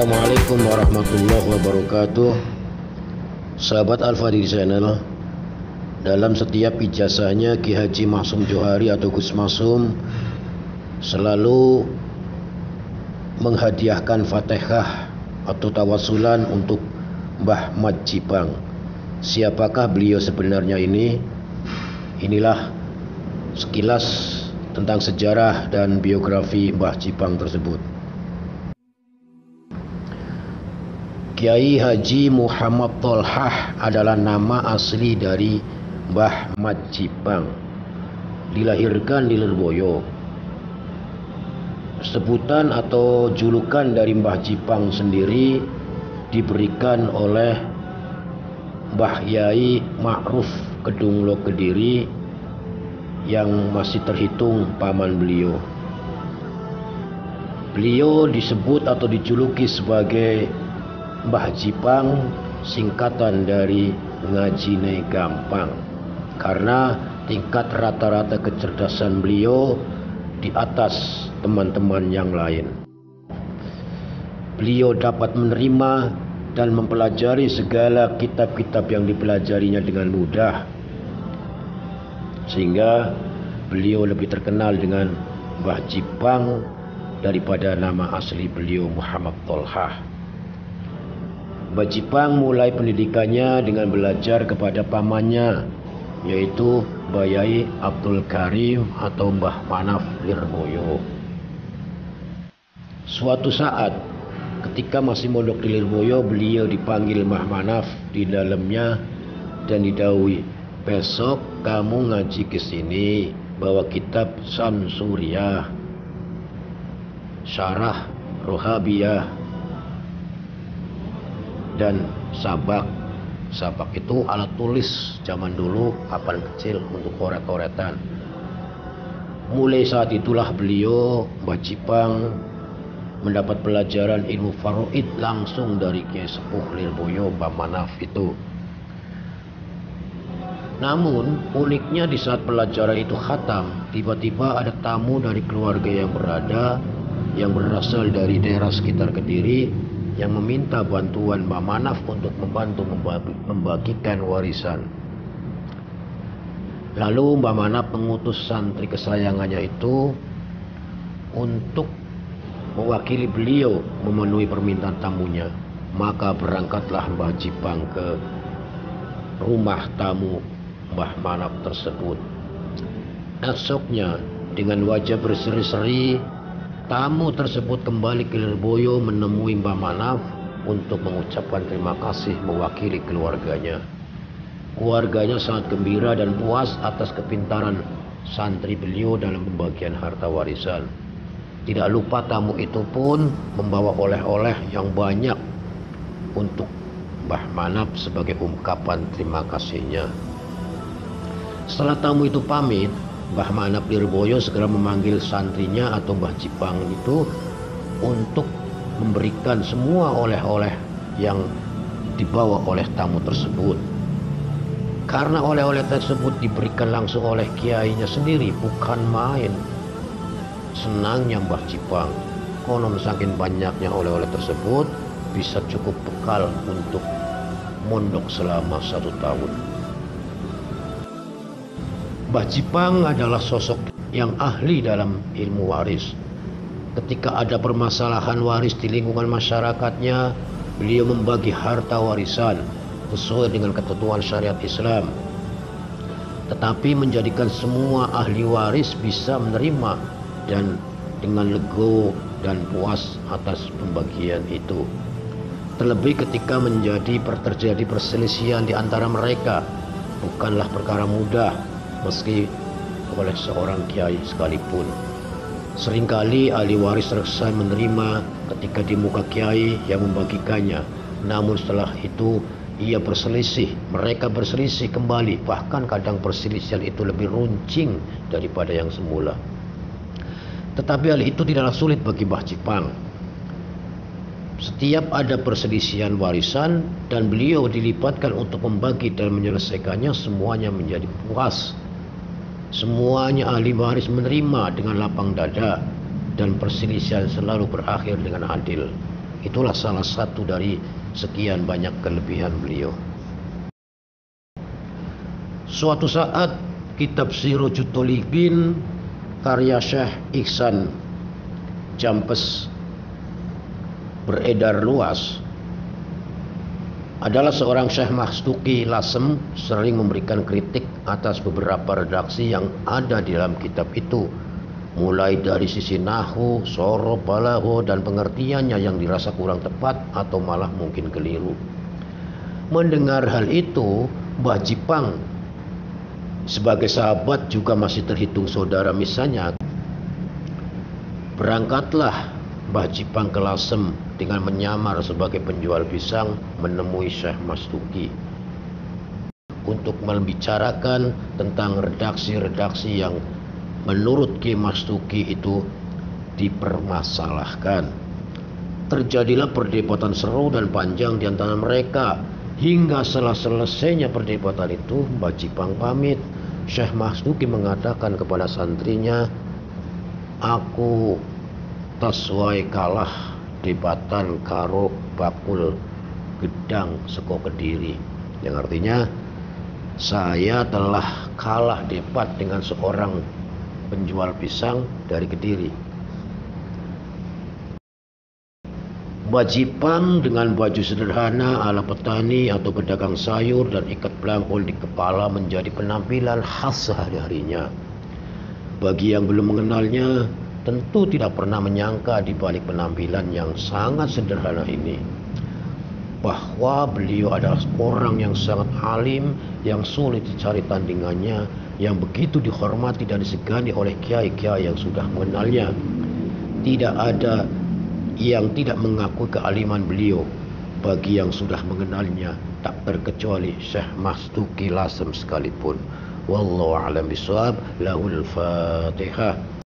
Assalamualaikum warahmatullahi wabarakatuh. Sahabat Al-Fadil Channel, dalam setiap ijazahnya Ki Haji Maksum Johari atau Gus Maksum selalu menghadiahkan Fatihah atau tawasulan untuk Mbah Mat Jipang. Siapakah beliau sebenarnya ini? Inilah sekilas tentang sejarah dan biografi Mbah Jipang tersebut. Kiai Haji Muhammad Tolhah adalah nama asli dari Mbah Mat Jipang. Dilahirkan di Lirboyo. Sebutan atau julukan dari Mbah Jipang sendiri diberikan oleh Mbah Yai Ma'ruf Kedunglo Kediri yang masih terhitung paman beliau. Beliau disebut atau dijuluki sebagai Mbah Jipang, singkatan dari ngajine gampang, karena tingkat rata-rata kecerdasan beliau di atas teman-teman yang lain. Beliau dapat menerima dan mempelajari segala kitab-kitab yang dipelajarinya dengan mudah, sehingga beliau lebih terkenal dengan Mbah Jipang daripada nama asli beliau Muhammad Tolhah. Mbah Jipang mulai pendidikannya dengan belajar kepada pamannya, yaitu Mbah Yai Abdul Karim atau Mbah Manaf Lirboyo. Suatu saat ketika masih mondok di Lirboyo, beliau dipanggil Mbah Manaf di dalamnya dan didhawuhi, "Besok kamu ngaji ke sini, bawa kitab Samsuriyah, Syarah Rohabiyah, dan sabak." Sabak itu alat tulis zaman dulu, papan kecil untuk coret-coretan. Mulai saat itulah beliau, Mbah Jipang, mendapat pelajaran ilmu faraid langsung dari Kiai Sepuh Lirboyo, Mbah Manaf itu. Namun uniknya di saat pelajaran itu khatam, tiba-tiba ada tamu dari keluarga yang berasal dari daerah sekitar Kediri yang meminta bantuan Mbah Manaf untuk membantu membagikan warisan. Lalu Mbah Manaf mengutus santri kesayangannya itu untuk mewakili beliau memenuhi permintaan tamunya. Maka berangkatlah Mbah Jipang ke rumah tamu Mbah Manaf tersebut. Esoknya dengan wajah berseri-seri, tamu tersebut kembali ke Lirboyo menemui Mbah Manaf untuk mengucapkan terima kasih mewakili keluarganya. Keluarganya sangat gembira dan puas atas kepintaran santri beliau dalam pembagian harta warisan. Tidak lupa tamu itu pun membawa oleh-oleh yang banyak untuk Mbah Manaf sebagai ungkapan terima kasihnya. Setelah tamu itu pamit, Mbah Manaf Lirboyo segera memanggil santrinya atau Mbah Jipang itu untuk memberikan semua oleh-oleh yang dibawa oleh tamu tersebut. Karena oleh-oleh tersebut diberikan langsung oleh kiainya sendiri, bukan main. Senangnya Mbah Jipang, konon saking banyaknya oleh-oleh tersebut bisa cukup bekal untuk mondok selama 1 tahun. Mbah Jipang adalah sosok yang ahli dalam ilmu waris. Ketika ada permasalahan waris di lingkungan masyarakatnya, beliau membagi harta warisan sesuai dengan ketentuan syariat Islam. Tetapi menjadikan semua ahli waris bisa menerima dan dengan legowo dan puas atas pembagian itu. Terlebih ketika terjadi perselisihan di antara mereka, bukanlah perkara mudah meski oleh seorang kiai sekalipun. Seringkali ahli waris terkesan menerima ketika di muka kiai yang membagikannya, namun setelah itu mereka berselisih kembali, bahkan kadang perselisihan itu lebih runcing daripada yang semula. Tetapi hal itu tidaklah sulit bagi Mbah Jipang. Setiap ada perselisihan warisan dan beliau dilibatkan untuk membagi dan menyelesaikannya, semuanya menjadi puas. Semuanya ahli waris menerima dengan lapang dada dan perselisihan selalu berakhir dengan adil. Itulah salah satu dari sekian banyak kelebihan beliau. Suatu saat kitab Sirajut Thalibin karya Syekh Ihsan Jampes beredar luas. Adalah seorang Syekh Mastuki Lasem sering memberikan kritik atas beberapa redaksi yang ada di dalam kitab itu, mulai dari sisi nahwu, sorof, balagho, dan pengertiannya yang dirasa kurang tepat atau malah mungkin keliru. Mendengar hal itu, Mbah Jipang sebagai sahabat juga masih terhitung saudara misalnya. Berangkatlah Mbah Jipang ke Lasem dengan menyamar sebagai penjual pisang menemui Syekh Mastuki untuk membicarakan tentang redaksi-redaksi yang menurut Ki Mastuki itu dipermasalahkan. Terjadilah perdebatan seru dan panjang di antara mereka. Hingga setelah selesainya perdebatan itu, Mbah Jipang pamit. Syekh Mastuki mengatakan kepada santrinya, "Aku taswai kalah debatan karo bakul gedang seko Kediri." Yang artinya, saya telah kalah debat dengan seorang penjual pisang dari Kediri. Mbah Jipang dengan baju sederhana ala petani atau pedagang sayur dan ikat belangkol di kepala menjadi penampilan khas sehari-harinya. Bagi yang belum mengenalnya, tentu tidak pernah menyangka di balik penampilan yang sangat sederhana ini bahwa beliau adalah orang yang sangat alim, yang sulit dicari tandingannya, yang begitu dihormati dan disegani oleh kiai-kiai yang sudah mengenalnya. Tidak ada yang tidak mengakui kealiman beliau. Bagi yang sudah mengenalnya, tak terkecuali Syekh Mastuki Lasem sekalipun. Wallahu a'lam bishawab. Lahul Fatihah.